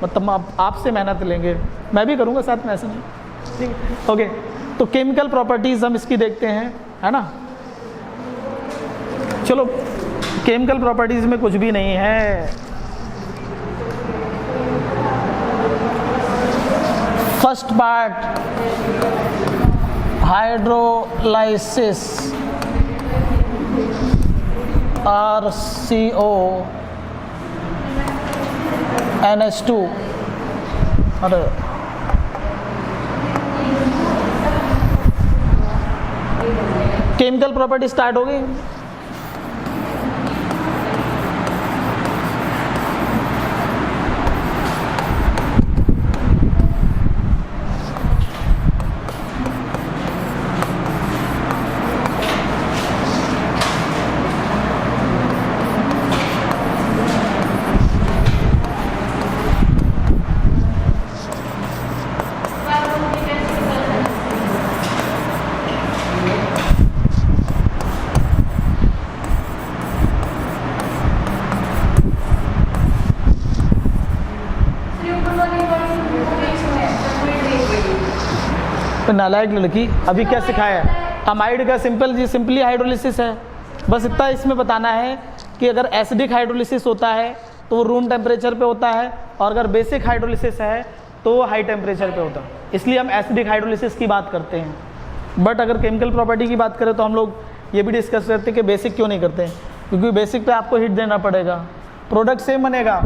मतलब आपसे मेहनत लेंगे, मैं भी करूँगा साथ में ऐसे नहीं, ठीक है। ओके, तो केमिकल प्रॉपर्टीज़ हम इसकी देखते हैं, है ना। चलो, केमिकल प्रॉपर्टीज़ में कुछ भी नहीं है। First part hydrolysis RCO NH2, अरे केमिकल प्रॉपर्टी स्टार्ट हो गई। नालायक लड़की, अभी क्या सिखाया है? अमाइड का सिंपली हाइड्रोलिसिस है। बस इतना इसमें बताना है कि अगर एसिडिक हाइड्रोलिसिस होता है तो वो रूम टेम्परेचर पे होता है, और अगर बेसिक हाइड्रोलिसिस है तो वो हाई टेम्परेचर पे होता है। इसलिए हम एसिडिक हाइड्रोलिसिस की बात करते हैं। बट अगर केमिकल प्रॉपर्टी की बात करें तो हम लोग ये भी डिस्कस करते हैं कि बेसिक क्यों नहीं करते हैं, क्योंकि बेसिक पे आपको हीट देना पड़ेगा, प्रोडक्ट सेम बनेगा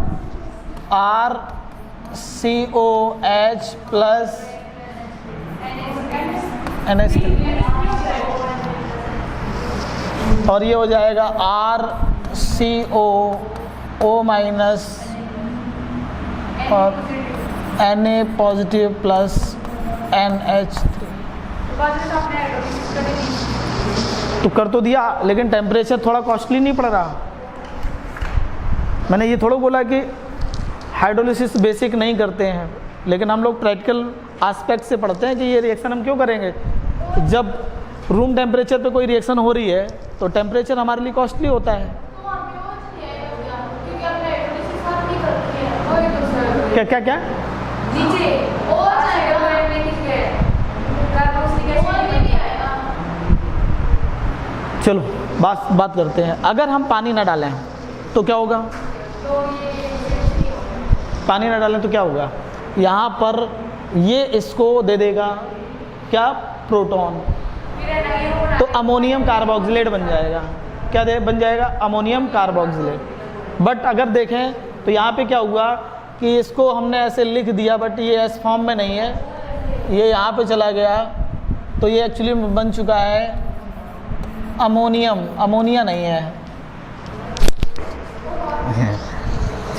RCOH प्लस NH3, और ये हो जाएगा RCOO माइनस और Na पॉजिटिव प्लस NH3। तो कर तो दिया, लेकिन टेम्परेचर थोड़ा कॉस्टली नहीं पड़ रहा। मैंने ये थोड़ा बोला कि हाइड्रोलिसिस बेसिक नहीं करते हैं, लेकिन हम लोग प्रैक्टिकल एस्पेक्ट से पढ़ते हैं कि ये रिएक्शन हम क्यों करेंगे। जब रूम टेम्परेचर पे कोई रिएक्शन हो रही है तो टेम्परेचर हमारे लिए कॉस्टली होता है। क्या क्या क्या चलो बात करते हैं। अगर हम पानी ना डालें तो क्या होगा? पानी ना डालें तो क्या होगा? यहाँ पर ये इसको दे देगा क्या? प्रोटॉन। तो अमोनियम कार्बोक्सिलेट बन जाएगा। क्या बन जाएगा? Ammonium carboxylate. बट अगर देखें तो यहाँ पे क्या हुआ कि इसको हमने ऐसे लिख दिया, बट ये एस फॉर्म में नहीं है, ये यहाँ पे चला गया, तो ये एक्चुअली बन चुका है अमोनियम, अमोनिया नहीं है।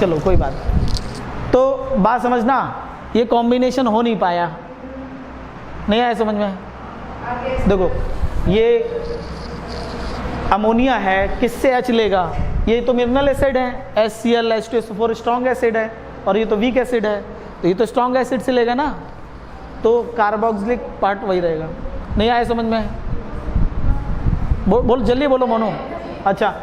चलो कोई बात। तो बात समझना, ये कॉम्बिनेशन हो नहीं पाया, नहीं आया समझ में? देखो ये अमोनिया है, किससे H लेगा? ये तो मिनरल एसिड है, HCl H2SO4 स्ट्रॉन्ग एसिड है, और ये तो वीक एसिड है, तो ये तो स्ट्रॉन्ग एसिड से लेगा ना, तो कार्बोक्सिलिक पार्ट वही रहेगा। नहीं आया समझ में? बोल जल्दी बोलो मोनो। अच्छा,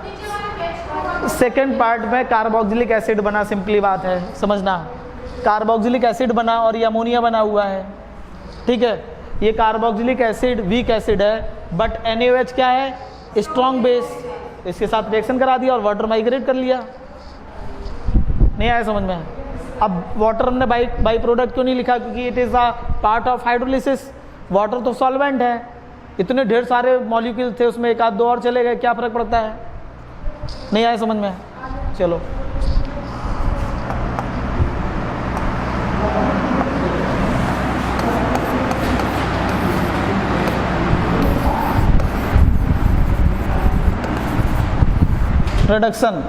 सेकेंड पार्ट में कार्बोक्सिलिक एसिड बना, सिंपली बात है समझना। कार्बोक्सिलिक एसिड बना और ये अमोनिया बना हुआ है, ठीक है। ये कार्बोक्सिलिक एसिड वीक एसिड है, बट NaOH क्या है? Strong base. इसके साथ रिएक्शन करा दिया और वाटर माइग्रेट कर लिया। नहीं आया समझ में? अब वाटर हमने बाई प्रोडक्ट क्यों नहीं लिखा? क्योंकि it is a part of hydrolysis. Water तो सॉल्वेंट है, इतने ढेर सारे मॉलिक्यूल थे, उसमें एक आध दो और चले गए, क्या फ़र्क पड़ता है? नहीं आया समझ में? चलो रिडक्शन।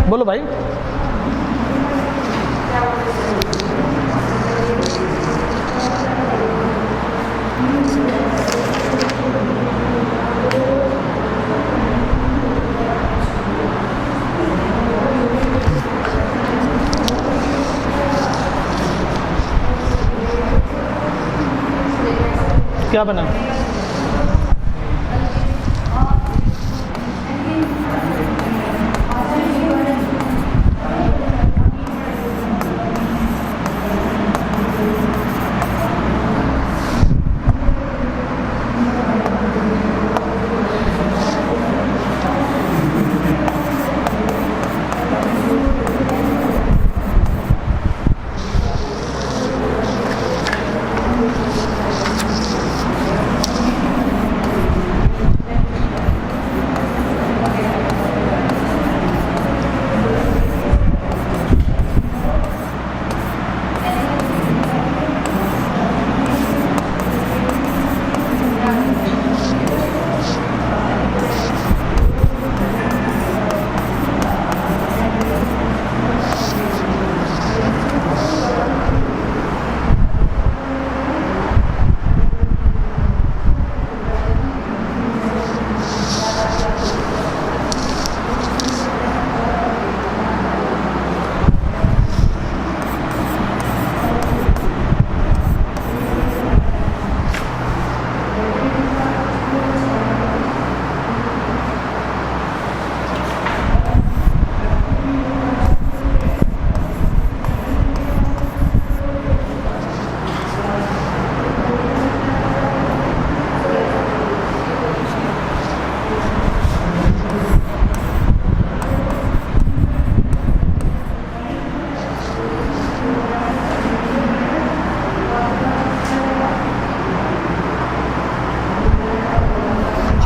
बोलो भाई। क्या बना?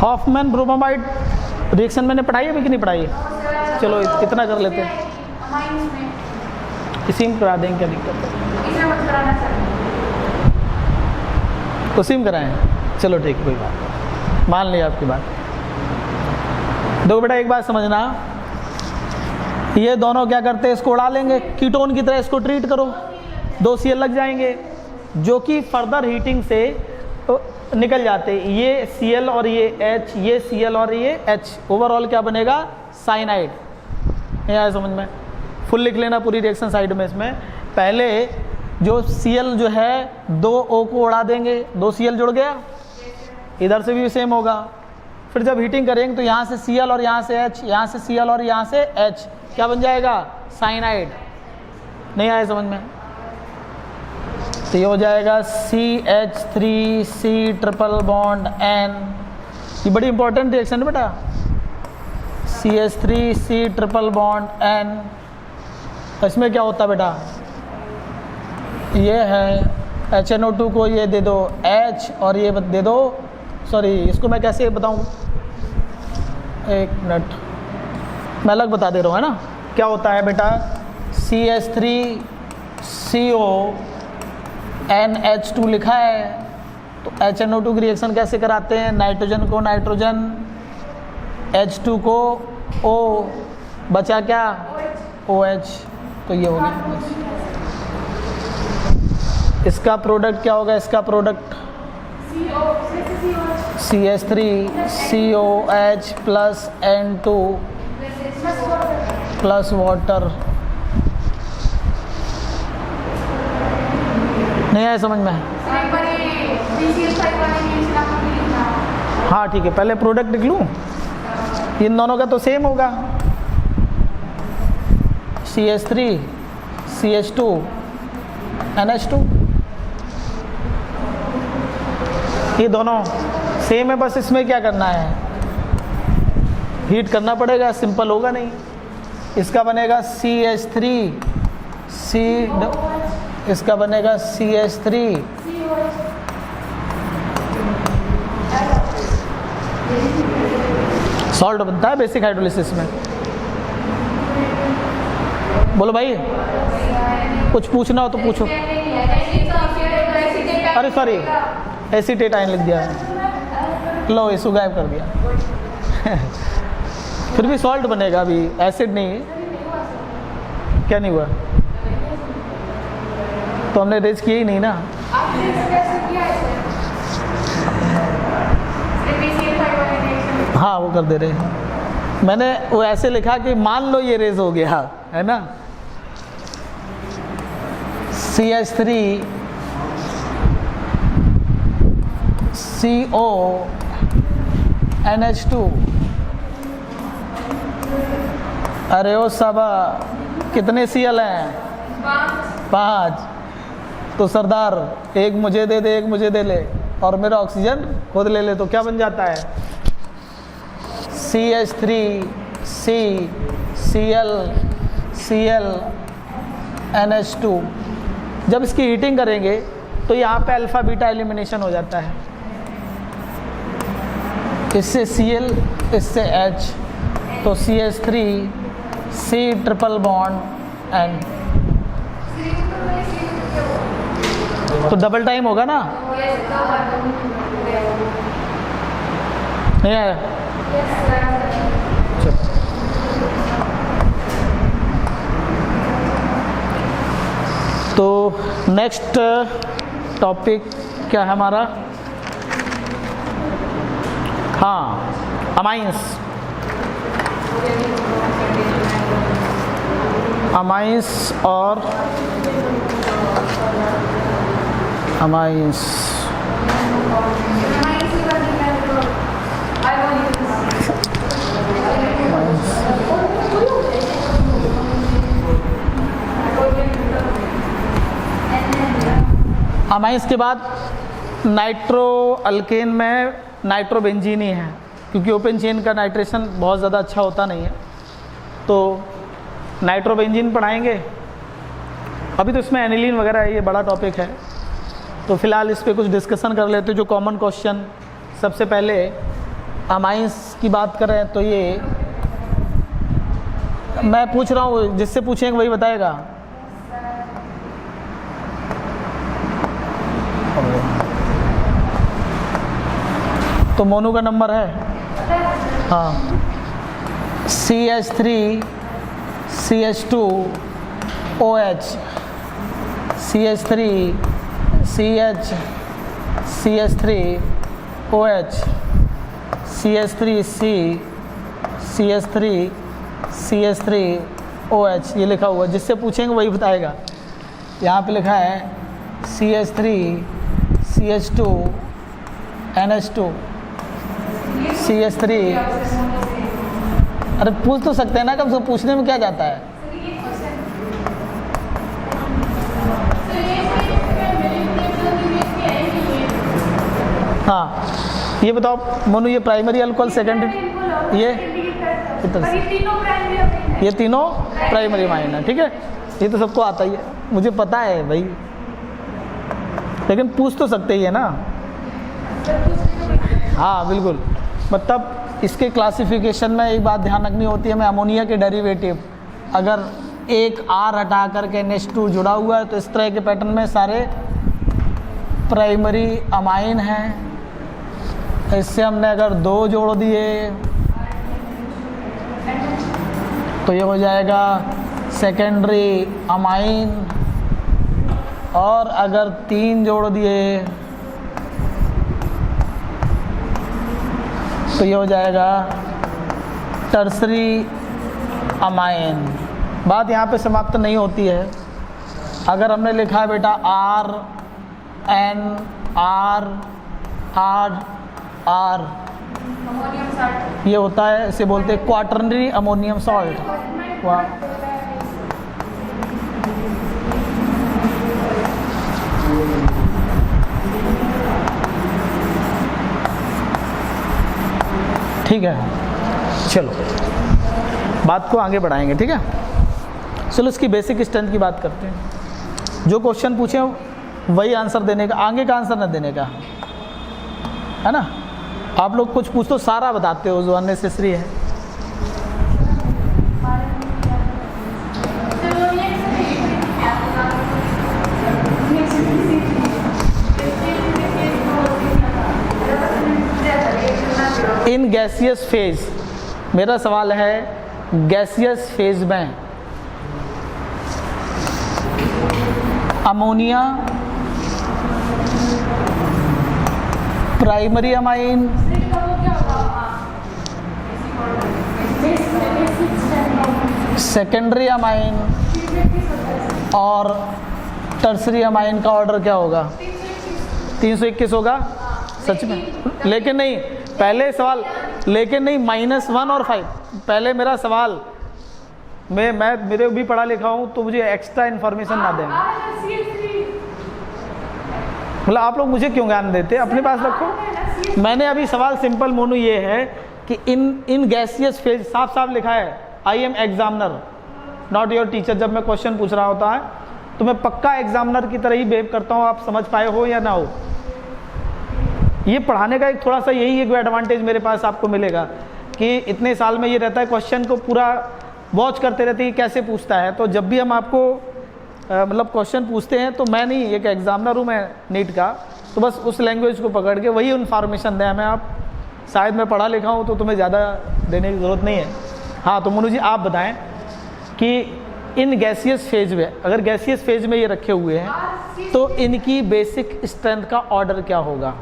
हॉफमैन ब्रोमाइड रिएक्शन मैंने पढ़ाई है कि नहीं पढ़ाई है? चलो कितना कर लेते हैं, इसी में करा देंगे, क्या दिक्कत है? उसी में कराएं, चलो ठीक है, कोई बात नहीं, मान लिया आपकी बात। देखो बेटा एक बात समझना, ये दोनों क्या करते हैं, इसको उड़ा लेंगे, कीटोन की तरह इसको ट्रीट करो, 2 Cl लग जाएंगे जो कि फर्दर हीटिंग से निकल जाते, ये Cl और ये H, ये Cl और ये H, ओवरऑल क्या बनेगा, साइनाइड। नहीं आया समझ में? फुल लिख लेना पूरी रिएक्शन साइड में। इसमें पहले जो Cl जो है 2 O को उड़ा देंगे, 2 Cl जुड़ गया, इधर से भी सेम होगा। फिर जब हीटिंग करेंगे तो यहाँ से Cl और यहाँ से H, यहाँ से Cl और यहाँ से H, क्या बन जाएगा, साइनाइड। नहीं आया समझ में? तो ये हो जाएगा CH3C ट्रिपल बॉन्ड N। ये बड़ी इंपॉर्टेंट रिएक्शन है बेटा, CH3C ट्रिपल बॉन्ड N। इसमें क्या होता है बेटा, ये है HNO2 को ये दे दो H और ये दे दो, सॉरी इसको मैं कैसे बताऊँ, एक मिनट मैं अलग बता दे रहा हूँ, है ना। क्या होता है बेटा, CH3CO NH2 लिखा है, तो HNO2 की रिएक्शन कैसे कराते हैं, नाइट्रोजन को नाइट्रोजन, H2 को O, बचा क्या, OH, तो ये हो गया। इसका प्रोडक्ट क्या होगा, इसका product CH3COH plus N2 plus water. नहीं आया समझ में? हाँ ठीक है, पहले प्रोडक्ट लिख लूँ, इन दोनों का तो सेम होगा, CH3 CH2 NH2, ये दोनों सेम है, बस इसमें क्या करना है, हीट करना पड़ेगा, सिंपल होगा नहीं। इसका बनेगा CH3C, इसका बनेगा CH3 सॉल्ट बनता है बेसिक हाइड्रोलिसिस में। बोलो भाई, कुछ पूछना हो तो पूछो। अरे सॉरी, एसीटेट आयन लिख दिया है, लो इसको गायब कर दिया। फिर भी सॉल्ट बनेगा, अभी एसिड नहीं है। क्या नहीं हुआ, तो हमने रेज किया ही नहीं ना। हाँ वो कर दे रहे हैं, मैंने वो ऐसे लिखा कि मान लो ये रेज हो गया, है ना। CH3 CONH2। अरे ओ सब कितने Cl हैं? 5। तो सरदार एक मुझे दे दे, एक मुझे दे ले, और मेरा ऑक्सीजन खुद ले ले, तो क्या बन जाता है? CH3CCl NH2। जब इसकी हीटिंग करेंगे तो यहाँ पे अल्फा बीटा एलिमिनेशन हो जाता है, इससे Cl, इससे H, तो CH3 C triple bond N, तो डबल टाइम होगा ना? नहीं आया? तो नेक्स्ट टॉपिक क्या है हमारा? हाँ, अमाइंस। अमाइंस और अमाइंस अमाइंस के बाद नाइट्रो अल्केन में नाइट्रोबेंजीन ही है, क्योंकि ओपन चेन का नाइट्रेशन बहुत ज़्यादा अच्छा होता नहीं है, तो नाइट्रोबेंजीन पढ़ाएंगे। अभी तो इसमें एनिलीन वगैरह है, ये बड़ा टॉपिक है, तो फिलहाल इस पर कुछ डिस्कशन कर लेते हैं। जो कॉमन क्वेश्चन, सबसे पहले अमाइंस की बात करें तो ये मैं पूछ रहा हूँ, जिससे पूछेंगे वही बताएगा। तो मोनू का नंबर है, हाँ, CH3 CH2 OH, CH3 CH CH3 OH, CH3 C CH3 CH3 OH, ये लिखा हुआ है, जिससे पूछेंगे वही बताएगा। यहाँ पे लिखा है CH3 CH2 NH2 CH3। अरे पूछ तो सकते हैं ना, कब से पूछने में क्या जाता है? हाँ, ये बताओ मोनू, ये प्राइमरी अल्कोहल, सेकेंडरी, ये तीनों प्राइमरी अमाइन है, ठीक है? ये तो सबको आता ही है, मुझे पता है भाई, लेकिन पूछ तो सकते ही है ना। हाँ बिल्कुल, मतलब इसके क्लासिफिकेशन में एक बात ध्यान रखनी होती है, मैं अमोनिया के डेरिवेटिव, अगर एक R हटा करके NH2 जुड़ा हुआ है तो इस तरह के पैटर्न में सारे प्राइमरी अमाइन हैं। इससे हमने अगर 2 जोड़ दिए तो ये हो जाएगा सेकेंडरी अमाइन, और अगर 3 जोड़ दिए तो ये हो जाएगा टर्सरी अमाइन। बात यहाँ पे समाप्त नहीं होती है। अगर हमने लिखा है बेटा R N R R R, ये होता है, इसे बोलते हैं क्वाटरनरी अमोनियम सॉल्ट। वाह, ठीक है, चलो बात को आगे बढ़ाएंगे, ठीक है? चलो इसकी बेसिक स्ट्रेंथ की बात करते हैं। जो क्वेश्चन पूछे वही आंसर देने का, आगे का आंसर न देने का, है ना? आप लोग कुछ पूछ तो सारा बताते हो, जो अननेसेसरी है। इन गैसियस फेज, मेरा सवाल है गैसियस फेज में ammonia primary amine, secondary amine और टर्सरी अमाइन का ऑर्डर क्या होगा? 321 होगा। सच में? लेकिन नहीं, पहले सवाल, लेकिन नहीं, -1 और 5, पहले मेरा सवाल, मैं मेरे भी पढ़ा लिखा हूँ तो मुझे एक्स्ट्रा इन्फॉर्मेशन ना दें। मतलब आप लोग मुझे क्यों ज्ञान देते, अपने पास रखो। मैंने अभी सवाल सिंपल मोनू ये है कि इन गैसियस फेज, साफ साफ लिखा है, I am examiner not your teacher. जब मैं क्वेश्चन पूछ रहा होता है तो मैं पक्का एग्जामिनर की तरह ही बिहेव करता हूँ, आप समझ पाए हो या ना हो। ये पढ़ाने का एक थोड़ा सा यही एक एडवांटेज मेरे पास आपको मिलेगा कि इतने साल में ये रहता है, क्वेश्चन को पूरा वॉच करते रहते हैं कैसे पूछता है। तो जब भी हम आपको मतलब क्वेश्चन पूछते हैं तो मैं नहीं, एक एग्जामिनर हूँ मैं नीट का, तो बस उस लैंग्वेज को पकड़ के वही इन्फॉर्मेशन दें हमें। आप शायद मैं पढ़ा लिखा हूँ तो तुम्हें ज़्यादा देने की ज़रूरत नहीं है। हाँ, तो मनु जी आप बताएं कि इन गैसियस फेज में, अगर गैसियस फेज में ये रखे हुए हैं तो इनकी बेसिक स्ट्रेंथ का ऑर्डर क्या होगा?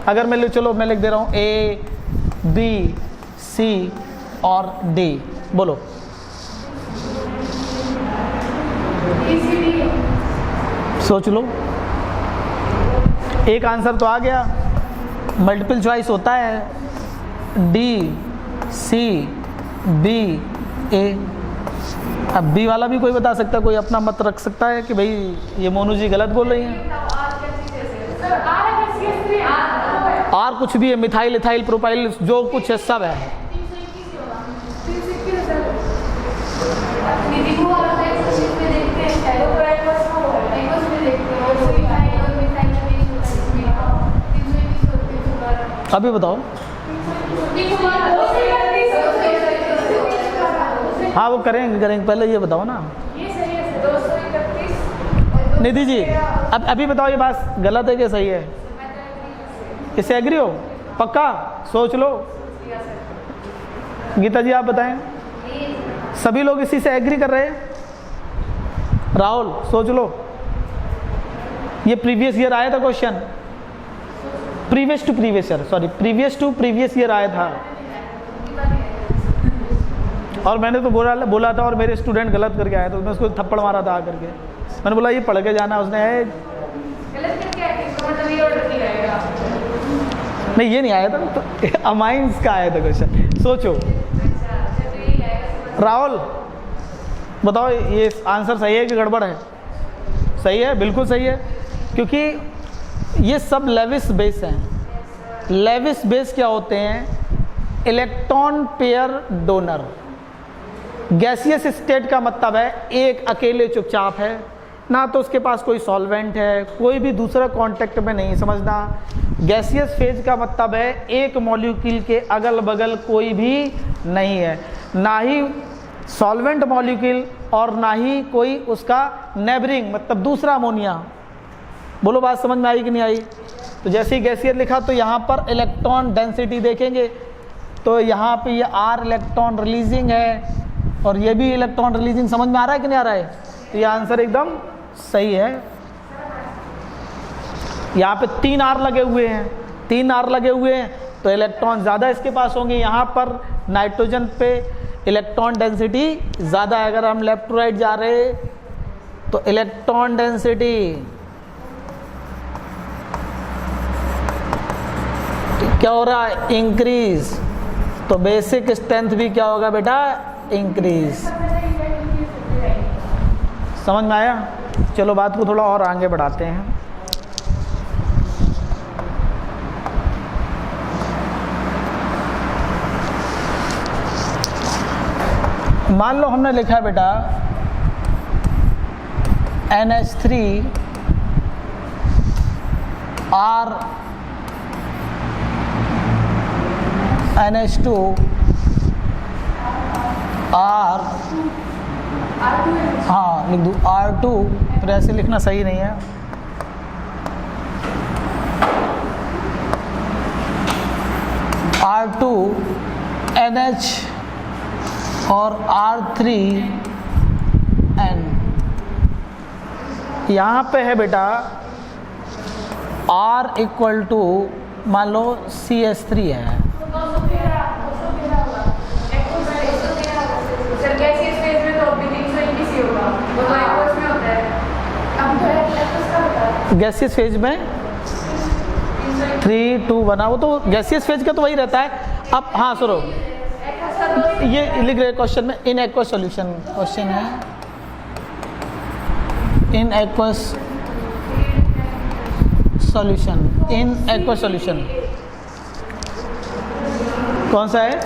अगर मैं चलो मैं लिख दे रहा हूँ A, B, C और D, बोलो। सोच लो, एक आंसर तो आ गया, मल्टीपल चॉइस होता है D, C, B, A। अब B वाला भी कोई बता सकता है, कोई अपना मत रख सकता है कि भाई ये मोनू जी गलत बोल रही हैं। और कुछ भी है, मिथाइल, इथाइल, प्रोपाइल, जो कुछ है सब है। अभी बताओ। हाँ वो करेंगे, पहले ये बताओ ना। निधि जी अब अभी बताओ, ये बात गलत है कि सही है? इससे एग्री हो? पक्का? सोच लो। गीता जी आप बताएं। सभी लोग इसी से एग्री कर रहे हैं? राहुल सोच लो, ये प्रीवियस ईयर आया था question, previous to previous year आया था। और मैंने तो बोला था और मेरे स्टूडेंट गलत करके आए, तो मैं उसको थप्पड़ मारा था आकर के। मैंने बोला ये पढ़ के जाना, उसने गलत करके आया। नहीं ये नहीं आया था, तो अमाइंस का आया था क्वेश्चन। सोचो। राहुल बताओ ये आंसर सही है कि गड़बड़ है? सही है, बिल्कुल सही है, क्योंकि ये सब लेविस बेस हैं। लेविस बेस क्या होते हैं? Electron pair donor. Gaseous state का मतलब है एक अकेले चुपचाप है, ना तो उसके पास कोई सॉल्वेंट है, कोई भी दूसरा कांटेक्ट में नहीं, समझना। गैसियस फेज का मतलब है एक मॉलिक्यूल के अगल बगल कोई भी नहीं है, ना ही सॉल्वेंट मॉलिक्यूल और ना ही कोई उसका नेबरिंग मतलब दूसरा अमोनिया। बोलो बात समझ में आई कि नहीं आई? तो जैसे ही गैसियस लिखा तो यहाँ पर इलेक्ट्रॉन डेंसिटी देखेंगे तो यहाँ पे ये R इलेक्ट्रॉन रिलीजिंग है और ये भी इलेक्ट्रॉन रिलीजिंग। समझ में आ रहा है कि नहीं आ रहा है? तो ये आंसर एकदम सही है। यहाँ पे 3 R लगे हुए हैं, 3 R लगे हुए हैं तो इलेक्ट्रॉन ज़्यादा इसके पास होंगे। यहाँ पर नाइट्रोजन पे इलेक्ट्रॉन डेंसिटी ज़्यादा है। अगर हम लेफ्ट टू राइट जा रहे तो इलेक्ट्रॉन डेंसिटी क्या हो रहा है? इंक्रीज। तो बेसिक स्ट्रेंथ भी क्या होगा बेटा? इंक्रीज। समझ में आया? चलो बात को थोड़ा और आगे बढ़ाते हैं। मान लो हमने लिखा है बेटा NH3 R NH2 R, हाँ लिख दूँ R2, फिर ऐसे लिखना सही नहीं है। R2 NH और R3 N। यहाँ पे है बेटा R इक्वल टू मान लो CH3 है। गैसियस फेज में 3 2 1, वो तो गैसियस फेज का तो वही रहता है। अब हाँ सुनो, ये लिख रहे क्वेश्चन में इन एक्वस सॉल्यूशन, क्वेश्चन है in aqueous solution, in aqueous solution कौन सा है?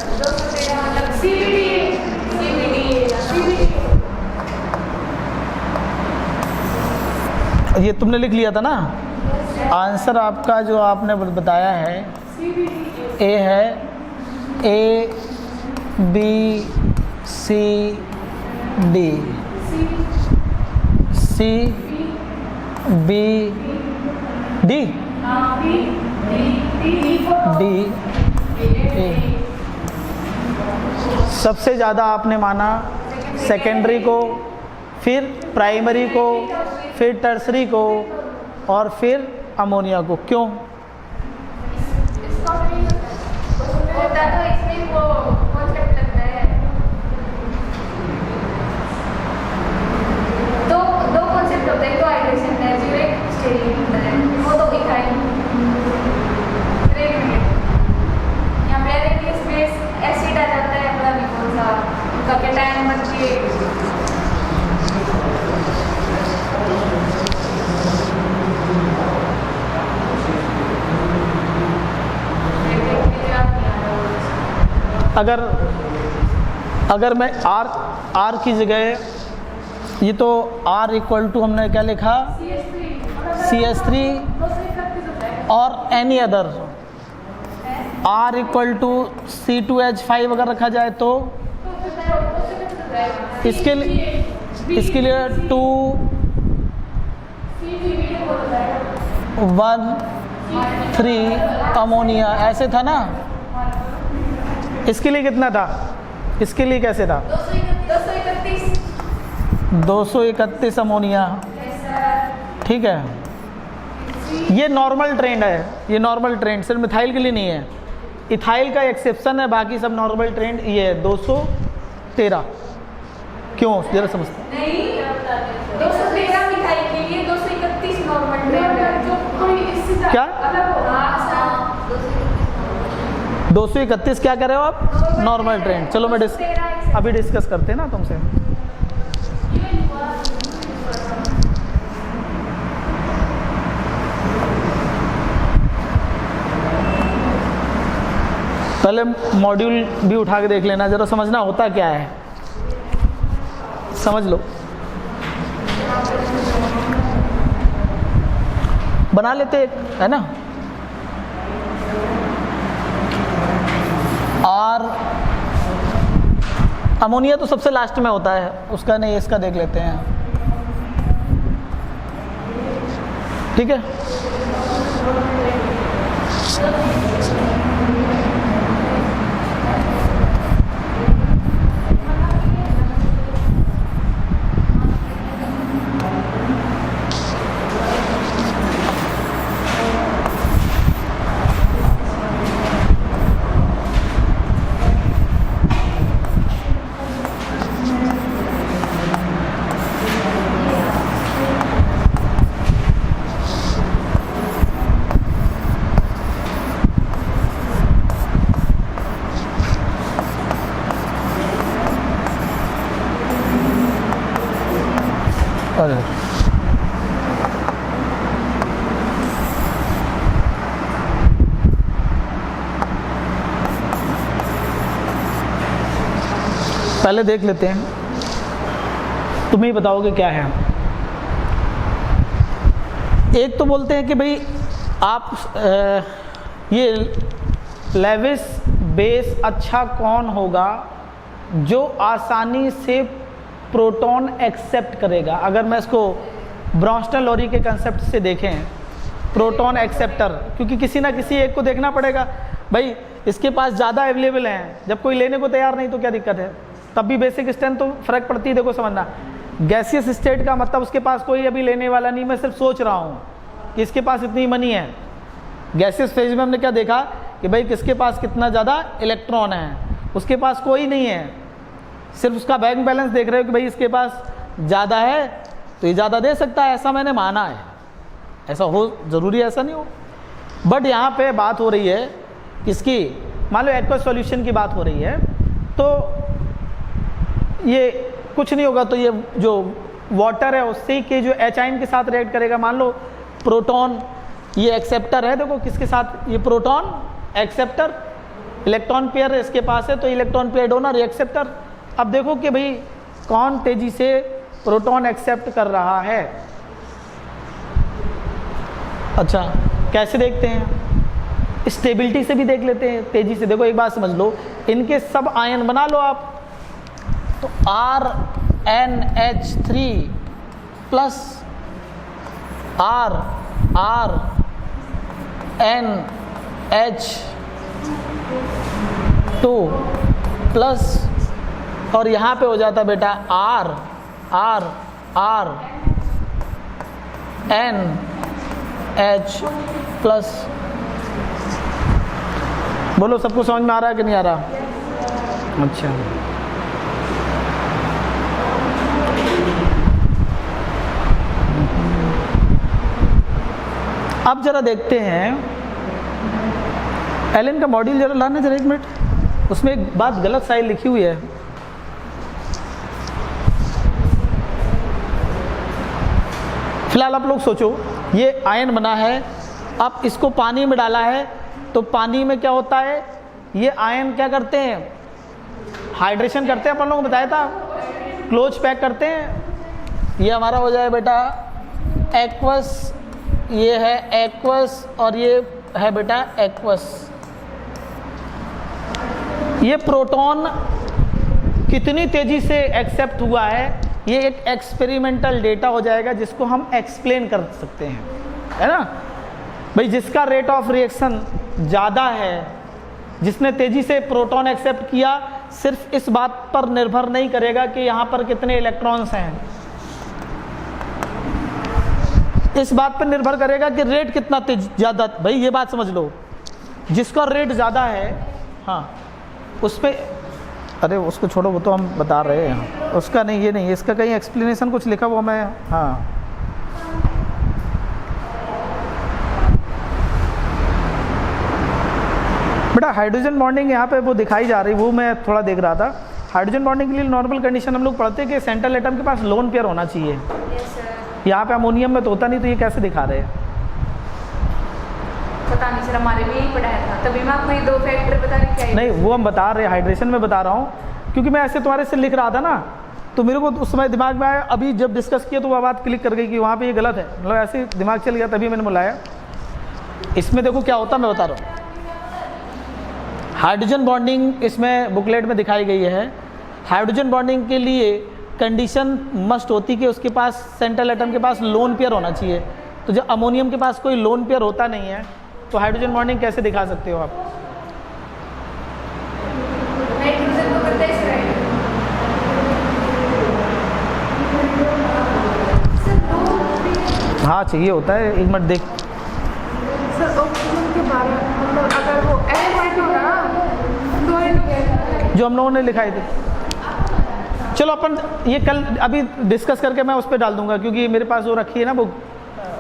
ये तुमने लिख लिया था ना आंसर आपका, जो आपने बताया है ए है, A B C D, C B D D A. सबसे ज़्यादा आपने माना सेकेंडरी को, फिर प्राइमरी को, फिर टर्सरी को, और फिर अमोनिया को। क्यों? दो कॉन्सेप्ट होते हैं, तो हाइड्रेशन है, जो एक स्टेरिक होता है, वो तो इथाइल। यहाँ पे एरिक स्पेस एसिड आ जाता है, पता नहीं कौन सा उनका कैटायन बन के अगर मैं R की जगह, ये तो R इक्वल टू हमने क्या लिखा, CH3 और any other, R equal to C2H5 अगर रखा जाए तो इसके लिए 2 1 3 अमोनिया ऐसे था ना। इसके लिए कितना था? इसके लिए कैसे था? 231 अमोनिया। ठीक है, ये नॉर्मल ट्रेंड है, ये नॉर्मल ट्रेंड सिर्फ मिथाइल के लिए नहीं है, इथाइल का एक्सेप्शन है, बाकी सब नॉर्मल ट्रेंड ये है 213। क्यों जरा समझते नहीं, 213 मिथाइल के लिए, 231 नॉर्मल ट्रेंड है। जो कोई इससे क्या? अलग होगा 231 क्या कर रहे हो आप? Normal trend. चलो मैं अभी डिस्कस करते हैं ना तुमसे। पहले मॉड्यूल भी उठा के देख लेना, जरा समझना होता क्या है, समझ लो। बना लेते है ना। और अमोनिया तो सबसे लास्ट में होता है, उसका नहीं, इसका देख लेते हैं। ठीक है, पहले देख लेते हैं, तुम ही बताओगे क्या है। एक तो बोलते हैं कि भाई आप ये लेविस बेस अच्छा कौन होगा जो आसानी से प्रोटॉन एक्सेप्ट करेगा। अगर मैं इसको ब्रॉन्स्टन लॉरी के कंसेप्ट से देखें, प्रोटॉन एक्सेप्टर, क्योंकि किसी ना किसी एक को देखना पड़ेगा भाई, इसके पास ज़्यादा अवेलेबल हैं, जब कोई लेने को तैयार नहीं तो क्या दिक्कत है, तब भी बेसिक स्ट्रेंथ तो फ़र्क पड़ती है। देखो समझना, गैसियस स्टेट का मतलब उसके पास कोई अभी लेने वाला नहीं, मैं सिर्फ सोच रहा हूँ कि इसके पास इतनी मनी है। गैसियस फेज में हमने क्या देखा कि भाई किसके पास कितना ज़्यादा इलेक्ट्रॉन है, उसके पास कोई नहीं है, सिर्फ उसका बैंक बैलेंस देख रहे हो कि भाई इसके पास ज़्यादा है तो ये ज़्यादा दे सकता है, ऐसा मैंने माना है। ऐसा हो ज़रूरी है, ऐसा नहीं हो। बट यहाँ पे बात हो रही है किसकी, मान लो एक्वस सॉल्यूशन की बात हो रही है, तो ये कुछ नहीं होगा, तो ये जो वाटर है उससे के जो एच आयन के साथ रिएक्ट करेगा। मान लो प्रोटॉन, ये एक्सेप्टर है, देखो किसके साथ, ये प्रोटॉन एक्सेप्टर, इलेक्ट्रॉन पेयर इसके पास है, तो इलेक्ट्रॉन पेयर डोनर, एक्सेप्टर। अब देखो कि भाई कौन तेजी से प्रोटॉन एक्सेप्ट कर रहा है। अच्छा, कैसे देखते हैं, स्टेबिलिटी से भी देख लेते हैं तेजी से। देखो एक बात समझ लो, इनके सब आयन बना लो आप, तो RNH3 प्लस RNH2 प्लस, और यहाँ पे हो जाता बेटा RNH प्लस। बोलो सबको समझ में आ रहा है कि नहीं आ रहा? अच्छा, अब जरा देखते हैं एलन का मॉड्यूल, जरा लाना जरा एक मिनट, उसमें एक बात गलत साइड लिखी हुई है। फिलहाल आप लोग सोचो, ये आयन बना है, अब इसको पानी में डाला है, तो पानी में क्या होता है, ये आयन क्या करते हैं, हाइड्रेशन करते हैं, अपन लोगों को बताया था, क्लोज पैक करते हैं। ये हमारा हो जाए बेटा एक्वस, ये है एक्वस और ये है बेटा एक्वस। ये प्रोटॉन कितनी तेजी से एक्सेप्ट हुआ है, ये एक एक्सपेरिमेंटल डेटा हो जाएगा जिसको हम एक्सप्लेन कर सकते हैं, है ना भाई। जिसका रेट ऑफ रिएक्शन ज़्यादा है, जिसने तेजी से प्रोटॉन एक्सेप्ट किया, सिर्फ इस बात पर निर्भर नहीं करेगा कि यहाँ पर कितने इलेक्ट्रॉन्स हैं, इस बात पर निर्भर करेगा कि रेट कितना तेज ज़्यादा। भाई ये बात समझ लो, जिसका रेट ज़्यादा है, हाँ उस पर, अरे उसको छोड़ो, वो तो हम बता रहे हैं, उसका नहीं, ये नहीं, इसका कहीं एक्सप्लेनेशन कुछ लिखा हुआ मैं, हाँ बेटा हाइड्रोजन बॉन्डिंग यहाँ पे वो दिखाई जा रही, वो मैं थोड़ा देख रहा था। हाइड्रोजन बॉन्डिंग के लिए नॉर्मल कंडीशन हम लोग पढ़ते हैं कि सेंट्रल एटम के पास लोन पेयर होना चाहिए। यहाँ पे अमोनियम में तो होता नहीं, तो ये कैसे दिखा रहे हैं? पता नहीं सर, हमारे भी यही पढ़ाया था, तभी मैं आपको ये दो फैक्टर बता रही क्या। नहीं वो हम बता रहे हैं, हाइड्रेशन में बता रहा हूँ, क्योंकि मैं ऐसे तुम्हारे से लिख रहा था ना, तो मेरे को उस समय दिमाग में आया, अभी जब डिस्कस किया तो वह बात क्लिक कर गई कि वहाँ पे ये गलत है, मतलब ऐसे दिमाग चल गया, तभी मैंने बुलाया। इसमें देखो क्या होता, मैं बता रहा हूँ। हाइड्रोजन बॉन्डिंग इसमें बुकलेट में दिखाई गई है। हाइड्रोजन बॉन्डिंग के लिए कंडीशन मस्ट होती कि उसके पास सेंट्रल एटम के पास लोन पेयर होना चाहिए। तो जब अमोनियम के पास कोई लोन पेयर होता नहीं है, तो हाइड्रोजन बॉन्डिंग कैसे दिखा सकते हो आप? हाँ चाहिए होता है, एक मिनट देख। सर ऑक्सीजन के बारे में, मतलब अगर वो एलिमेंट होगा ना, जो हम लोगों ने लिखाए थे, चलो अपन ये कल अभी डिस्कस करके मैं उस पर डाल दूंगा, क्योंकि मेरे पास वो रखी है ना बुक,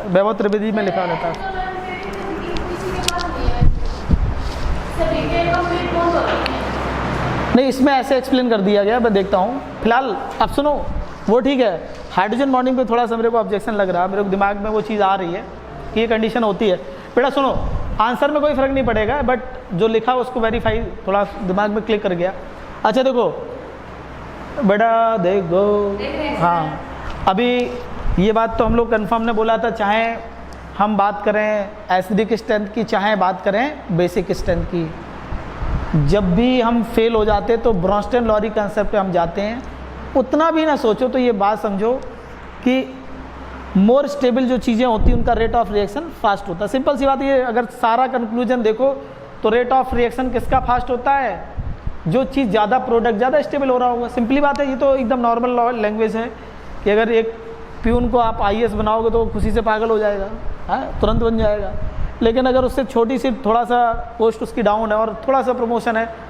वैभव त्रिवेदी में लिखा रहता है। नहीं इसमें ऐसे एक्सप्लेन कर दिया गया, मैं देखता हूँ। फिलहाल अब सुनो, वो ठीक है, हाइड्रोजन बॉन्डिंग पे थोड़ा सा मेरे को ऑब्जेक्शन लग रहा है, मेरे को दिमाग में वो चीज़ आ रही है कि ये कंडीशन होती है। बेटा सुनो, आंसर में कोई फ़र्क नहीं पड़ेगा, बट जो लिखा उसको वेरीफाई थोड़ा दिमाग में क्लिक कर गया। अच्छा देखो बेटा, देखो हाँ, अभी ये बात तो हम लोग कन्फर्म ने बोला था, चाहे हम बात करें एसिडिक स्ट्रेंथ की, चाहे बात करें बेसिक स्ट्रेंथ की, जब भी हम फेल हो जाते तो ब्रॉन्स्टन लॉरी कंसेप्ट पे हम जाते हैं। उतना भी ना सोचो, तो ये बात समझो कि मोर स्टेबल जो चीज़ें होती हैं उनका रेट ऑफ रिएक्शन फास्ट होता है। सिंपल सी बात ये, अगर सारा कंक्लूजन देखो तो रेट ऑफ रिएक्शन किसका फास्ट होता है? जो चीज़ ज़्यादा प्रोडक्ट ज़्यादा स्टेबल हो रहा होगा। सिंपली बात है, ये तो एकदम नॉर्मल लैंग्वेज है कि अगर एक प्यून को आप IAS बनाओगे तो खुशी से पागल हो जाएगा, हाँ तुरंत बन जाएगा। लेकिन अगर उससे छोटी सी थोड़ा सा पोस्ट उसकी डाउन है और थोड़ा सा प्रमोशन है